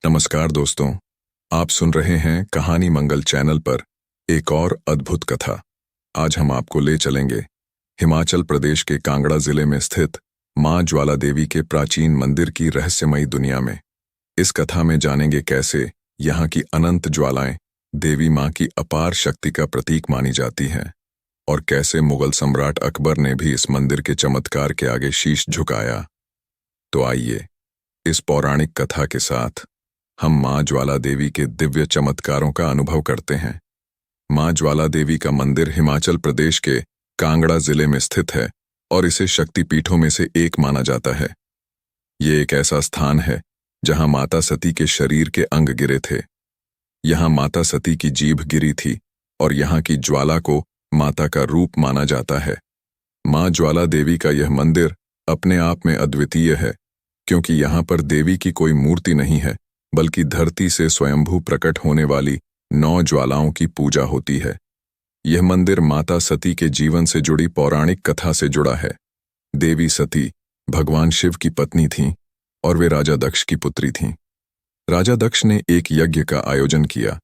नमस्कार दोस्तों, आप सुन रहे हैं कहानी मंगल चैनल पर एक और अद्भुत कथा। आज हम आपको ले चलेंगे हिमाचल प्रदेश के कांगड़ा जिले में स्थित मां ज्वाला देवी के प्राचीन मंदिर की रहस्यमयी दुनिया में। इस कथा में जानेंगे कैसे यहाँ की अनंत ज्वालाएं देवी मां की अपार शक्ति का प्रतीक मानी जाती हैं और कैसे मुगल सम्राट अकबर ने भी इस मंदिर के चमत्कार के आगे शीश झुकाया। तो आइए इस पौराणिक कथा के साथ हम मां ज्वाला देवी के दिव्य चमत्कारों का अनुभव करते हैं। मां ज्वाला देवी का मंदिर हिमाचल प्रदेश के कांगड़ा जिले में स्थित है और इसे शक्तिपीठों में से एक माना जाता है। ये एक ऐसा स्थान है जहां माता सती के शरीर के अंग गिरे थे। यहां माता सती की जीभ गिरी थी और यहां की ज्वाला को माता का रूप माना जाता है। मां ज्वाला देवी का यह मंदिर अपने आप में अद्वितीय है, क्योंकि यहां पर देवी की कोई मूर्ति नहीं है, बल्कि धरती से स्वयंभू प्रकट होने वाली 9 ज्वालाओं की पूजा होती है। यह मंदिर माता सती के जीवन से जुड़ी पौराणिक कथा से जुड़ा है। देवी सती भगवान शिव की पत्नी थीं और वे राजा दक्ष की पुत्री थीं। राजा दक्ष ने एक यज्ञ का आयोजन किया,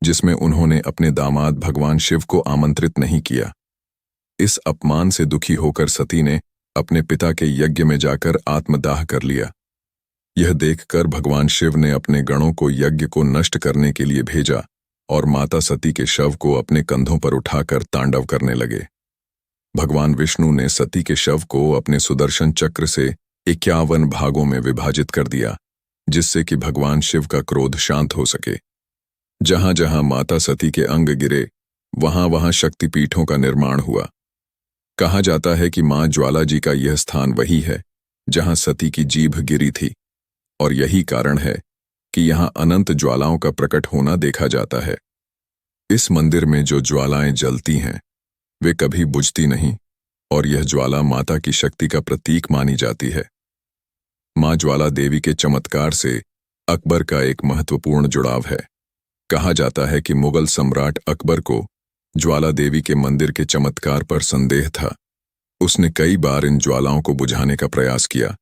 जिसमें उन्होंने अपने दामाद भगवान शिव को आमंत्रित नहीं किया। इस अपमान से दुखी होकर सती ने अपने पिता के यज्ञ में जाकर आत्मदाह कर लिया। यह देखकर भगवान शिव ने अपने गणों को यज्ञ को नष्ट करने के लिए भेजा और माता सती के शव को अपने कंधों पर उठाकर तांडव करने लगे। भगवान विष्णु ने सती के शव को अपने सुदर्शन चक्र से 51 भागों में विभाजित कर दिया, जिससे कि भगवान शिव का क्रोध शांत हो सके। जहां जहां माता सती के अंग गिरे, वहां वहां शक्तिपीठों का निर्माण हुआ। कहा जाता है कि मां ज्वाला जी का यह स्थान वही है जहां सती की जीभ गिरी थी, और यही कारण है कि यहां अनंत ज्वालाओं का प्रकट होना देखा जाता है। इस मंदिर में जो ज्वालाएं जलती हैं, वे कभी बुझती नहीं, और यह ज्वाला माता की शक्ति का प्रतीक मानी जाती है। मां ज्वाला देवी के चमत्कार से अकबर का एक महत्वपूर्ण जुड़ाव है। कहा जाता है कि मुगल सम्राट अकबर को ज्वाला देवी के मंदिर के चमत्कार पर संदेह था। उसने कई बार इन ज्वालाओं को बुझाने का प्रयास किया,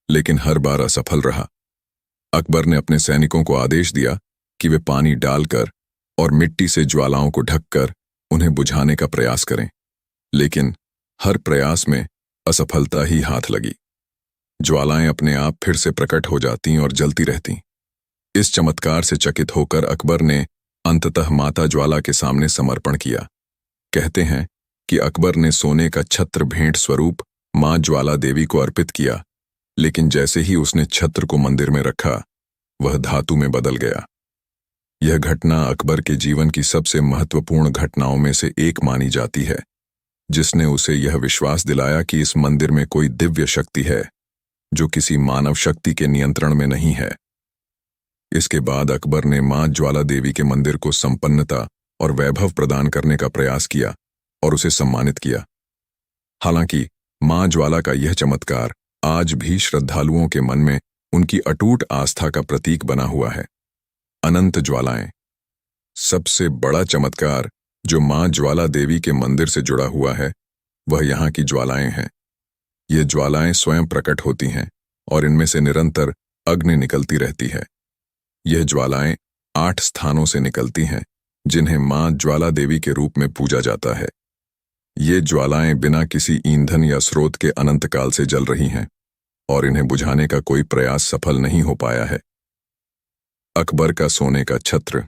लेकिन हर बार असफल रहा। अकबर ने अपने सैनिकों को आदेश दिया कि वे पानी डालकर और मिट्टी से ज्वालाओं को ढककर उन्हें बुझाने का प्रयास करें, लेकिन हर प्रयास में असफलता ही हाथ लगी। ज्वालाएं अपने आप फिर से प्रकट हो जातीं और जलती रहतीं। इस चमत्कार से चकित होकर अकबर ने अंततः माता ज्वाला के सामने समर्पण किया। कहते हैं कि अकबर ने सोने का छत्र भेंट स्वरूप मां ज्वाला देवी को अर्पित किया, लेकिन जैसे ही उसने छत्र को मंदिर में रखा, वह धातु में बदल गया। यह घटना अकबर के जीवन की सबसे महत्वपूर्ण घटनाओं में से एक मानी जाती है, जिसने उसे यह विश्वास दिलाया कि इस मंदिर में कोई दिव्य शक्ति है जो किसी मानव शक्ति के नियंत्रण में नहीं है। इसके बाद अकबर ने मां ज्वाला देवी के मंदिर को संपन्नता और वैभव प्रदान करने का प्रयास किया और उसे सम्मानित किया। हालांकि मां ज्वाला का यह चमत्कार आज भी श्रद्धालुओं के मन में उनकी अटूट आस्था का प्रतीक बना हुआ है। अनंत ज्वालाएं। सबसे बड़ा चमत्कार जो मां ज्वाला देवी के मंदिर से जुड़ा हुआ है, वह यहाँ की ज्वालाएं हैं। ये ज्वालाएं स्वयं प्रकट होती हैं और इनमें से निरंतर अग्नि निकलती रहती है। यह ज्वालाएं 8 स्थानों से निकलती हैं, जिन्हें मां ज्वाला देवी के रूप में पूजा जाता है। ये ज्वालाएं बिना किसी ईंधन या स्रोत के अनंत काल से जल रही हैं और इन्हें बुझाने का कोई प्रयास सफल नहीं हो पाया है। अकबर का सोने का छत्र।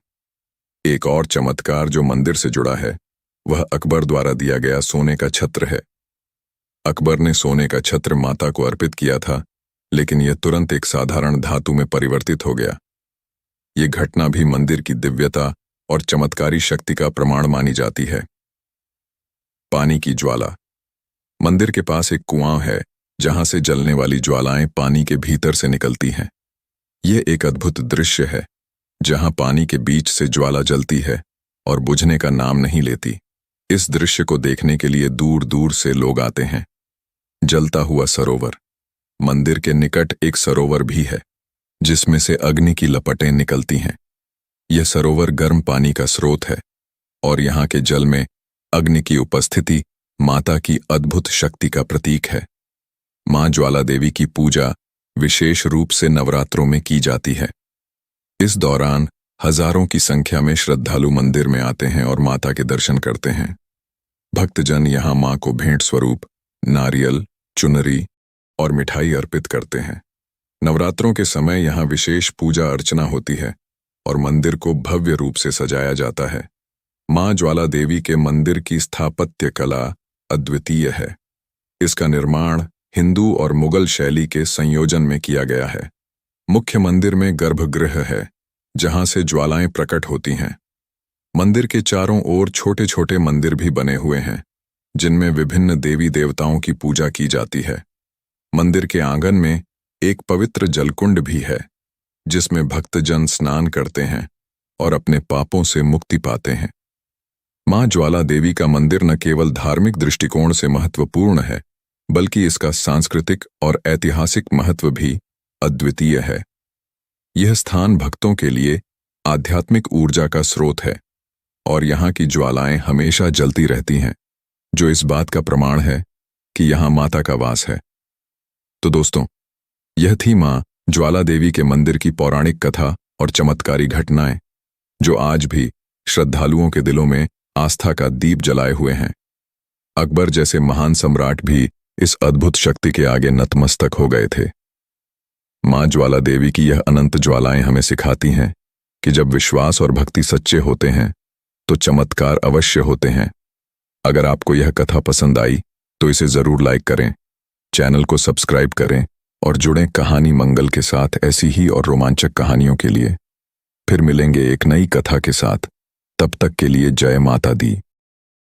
एक और चमत्कार जो मंदिर से जुड़ा है, वह अकबर द्वारा दिया गया सोने का छत्र है। अकबर ने सोने का छत्र माता को अर्पित किया था, लेकिन यह तुरंत एक साधारण धातु में परिवर्तित हो गया। यह घटना भी मंदिर की दिव्यता और चमत्कारी शक्ति का प्रमाण मानी जाती है। पानी की ज्वाला। मंदिर के पास एक कुआं है, जहां से जलने वाली ज्वालाएं पानी के भीतर से निकलती हैं। यह एक अद्भुत दृश्य है, जहां पानी के बीच से ज्वाला जलती है और बुझने का नाम नहीं लेती। इस दृश्य को देखने के लिए दूर दूर से लोग आते हैं। जलता हुआ सरोवर। मंदिर के निकट एक सरोवर भी है, जिसमें से अग्नि की लपटें निकलती हैं। यह सरोवर गर्म पानी का स्रोत है और यहाँ के जल में अग्नि की उपस्थिति माता की अद्भुत शक्ति का प्रतीक है। मां ज्वाला देवी की पूजा विशेष रूप से नवरात्रों में की जाती है। इस दौरान हजारों की संख्या में श्रद्धालु मंदिर में आते हैं और माता के दर्शन करते हैं। भक्तजन यहाँ मां को भेंट स्वरूप नारियल, चुनरी और मिठाई अर्पित करते हैं। नवरात्रों के समय यहाँ विशेष पूजा अर्चना होती है और मंदिर को भव्य रूप से सजाया जाता है। मां ज्वाला देवी के मंदिर की स्थापत्य कला अद्वितीय है। इसका निर्माण हिंदू और मुगल शैली के संयोजन में किया गया है। मुख्य मंदिर में गर्भगृह है, जहां से ज्वालाएं प्रकट होती हैं। मंदिर के चारों ओर छोटे छोटे मंदिर भी बने हुए हैं, जिनमें विभिन्न देवी देवताओं की पूजा की जाती है। मंदिर के आंगन में एक पवित्र जलकुंड भी है, जिसमें भक्तजन स्नान करते हैं और अपने पापों से मुक्ति पाते हैं। मां ज्वाला देवी का मंदिर न केवल धार्मिक दृष्टिकोण से महत्वपूर्ण है, बल्कि इसका सांस्कृतिक और ऐतिहासिक महत्व भी अद्वितीय है। यह स्थान भक्तों के लिए आध्यात्मिक ऊर्जा का स्रोत है और यहाँ की ज्वालाएं हमेशा जलती रहती हैं, जो इस बात का प्रमाण है कि यहाँ माता का वास है। तो दोस्तों, यह थी मां ज्वाला देवी के मंदिर की पौराणिक कथा और चमत्कारी घटनाएं, जो आज भी श्रद्धालुओं के दिलों में आस्था का दीप जलाए हुए हैं। अकबर जैसे महान सम्राट भी इस अद्भुत शक्ति के आगे नतमस्तक हो गए थे। मां ज्वाला देवी की यह अनंत ज्वालाएं हमें सिखाती हैं कि जब विश्वास और भक्ति सच्चे होते हैं तो चमत्कार अवश्य होते हैं। अगर आपको यह कथा पसंद आई तो इसे जरूर लाइक करें, चैनल को सब्सक्राइब करें और जुड़ें कहानी मंगल के साथ ऐसी ही और रोमांचक कहानियों के लिए। फिर मिलेंगे एक नई कथा के साथ। तब तक के लिए जय माता दी।